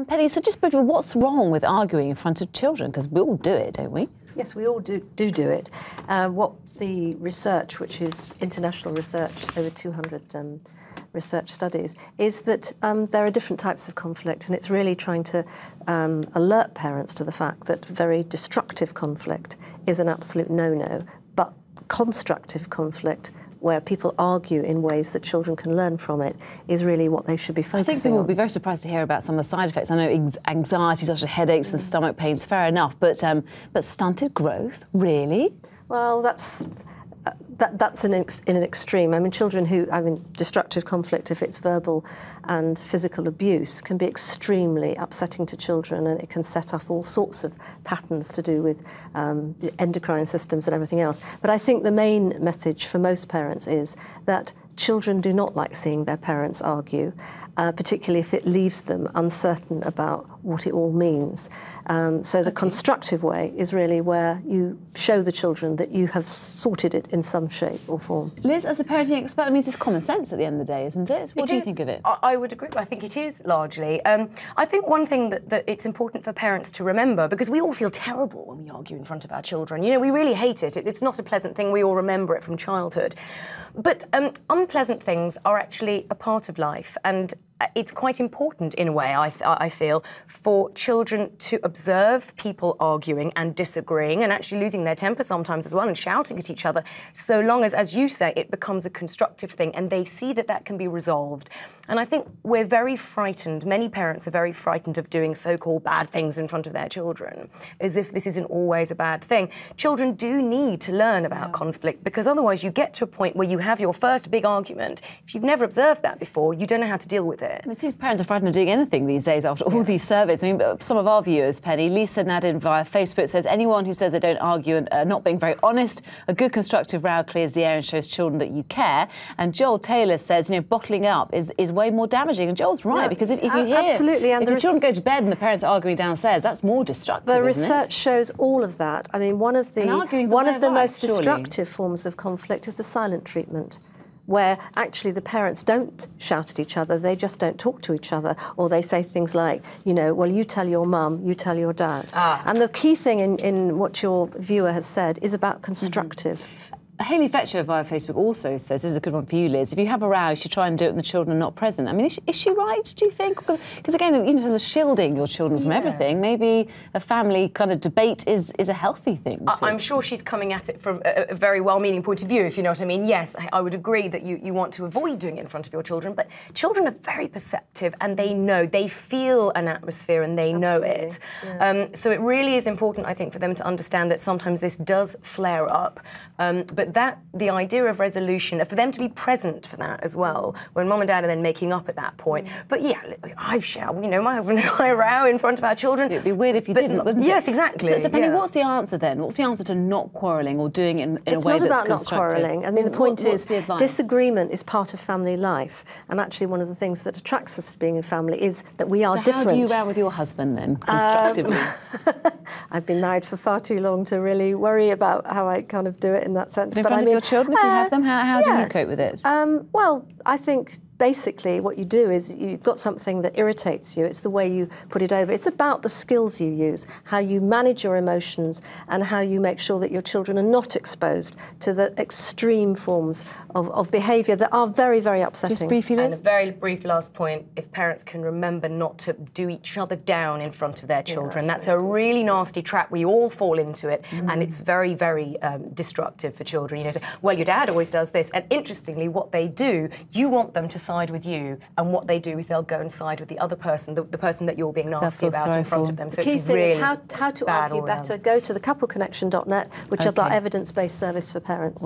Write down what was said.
Penny, so just briefly, what's wrong with arguing in front of children? Because we all do it, don't we? Yes, we all do it. What the research, which is international research, over 200 research studies, is that there are different types of conflict, and it's really trying to alert parents to the fact that very destructive conflict is an absolute no-no, but constructive conflict, where people argue in ways that children can learn from it, is really what they should be focusing on. I think people will be very surprised to hear about some of the side effects. I know anxiety, such as headaches and stomach pains, fair enough, but stunted growth, really? Well, that's in an extreme. I mean, destructive conflict, if it's verbal and physical abuse, can be extremely upsetting to children, and it can set off all sorts of patterns to do with the endocrine systems and everything else. But I think the main message for most parents is that children do not like seeing their parents argue, particularly if it leaves them uncertain about what it all means. So the constructive way is really where you show the children that you have sorted it in some shape or form. Liz, as a parenting expert, I mean, it's common sense at the end of the day, isn't it? What do you think of it? I would agree. I think it is, largely. I think one thing that it's important for parents to remember, because we all feel terrible when we argue in front of our children. You know, we really hate it. It's not a pleasant thing. We all remember it from childhood. But unpleasant things are actually a part of life, and it's quite important, in a way, I feel, for children to observe people arguing and disagreeing and actually losing their temper sometimes as well and shouting at each other, so long as you say, it becomes a constructive thing and they see that that can be resolved. And I think we're very frightened, many parents are very frightened of doing so-called bad things in front of their children, as if this isn't always a bad thing. Children do need to learn about conflict, because otherwise you get to a point where you have your first big argument. If you've never observed that before, you don't know how to deal with it. And it seems parents are frightened of doing anything these days after all these surveys. I mean, some of our viewers, Penny, Lisa Nadin via Facebook says, anyone who says they don't argue and are not being very honest, a good constructive row clears the air and shows children that you care. And Joel Taylor says, you know, bottling up is way more damaging. And Joel's right, because if you hear... Absolutely. And if the children go to bed and the parents are arguing downstairs, that's more destructive, The isn't research it? shows all of that. I mean, one of the most destructive forms of conflict is the silent treatment, where actually the parents don't shout at each other, they just don't talk to each other, or they say things like, you know, well, you tell your mum, you tell your dad. And the key thing in what your viewer has said is about constructive. Hayley Fetcher via Facebook also says, this is a good one for you, Liz, if you have a row, you should try and do it when the children are not present. I mean, is she right, do you think? Because again, you know, shielding your children from everything, maybe a family kind of debate is a healthy thing too. I'm sure she's coming at it from a very well-meaning point of view, if you know what I mean. Yes, I would agree that you want to avoid doing it in front of your children, but children are very perceptive and they know, they feel an atmosphere and they know it. Yeah. So it really is important, I think, for them to understand that sometimes this does flare up, but the idea of resolution, for them to be present for that as well, when mum and dad are then making up at that point. But yeah, I've shouted, you know, my husband and I row in front of our children. It'd be weird if you didn't, wouldn't it? Yes, exactly. So Penny, what's the answer then? What's the answer to not quarrelling or doing it in a way that's constructive? It's not about not quarrelling. I mean, the point is, disagreement is part of family life, and actually one of the things that attracts us to being in family is that we are different. How do you row with your husband then, constructively? I've been married for far too long to really worry about how I kind of do it in that sense. In front of your children, if you have them, how do you cope with it? Well, I think basically what you do is you've got something that irritates you. It's the way you put it over. It's about the skills you use, how you manage your emotions, and how you make sure that your children are not exposed to the extreme forms of behaviour that are very, very upsetting. Just briefly, Liz? And a very brief last point, if parents can remember not to do each other down in front of their children. That's a really nasty trap. We all fall into it, and it's very, very destructive for children. You know, say, well, your dad always does this, and interestingly, what they do, you want them to side with you, and what they do is they'll go and side with the other person, the person that you're being nasty about in front of them. So the key thing is how to argue better. Go to thecoupleconnection.net, which is our evidence-based service for parents.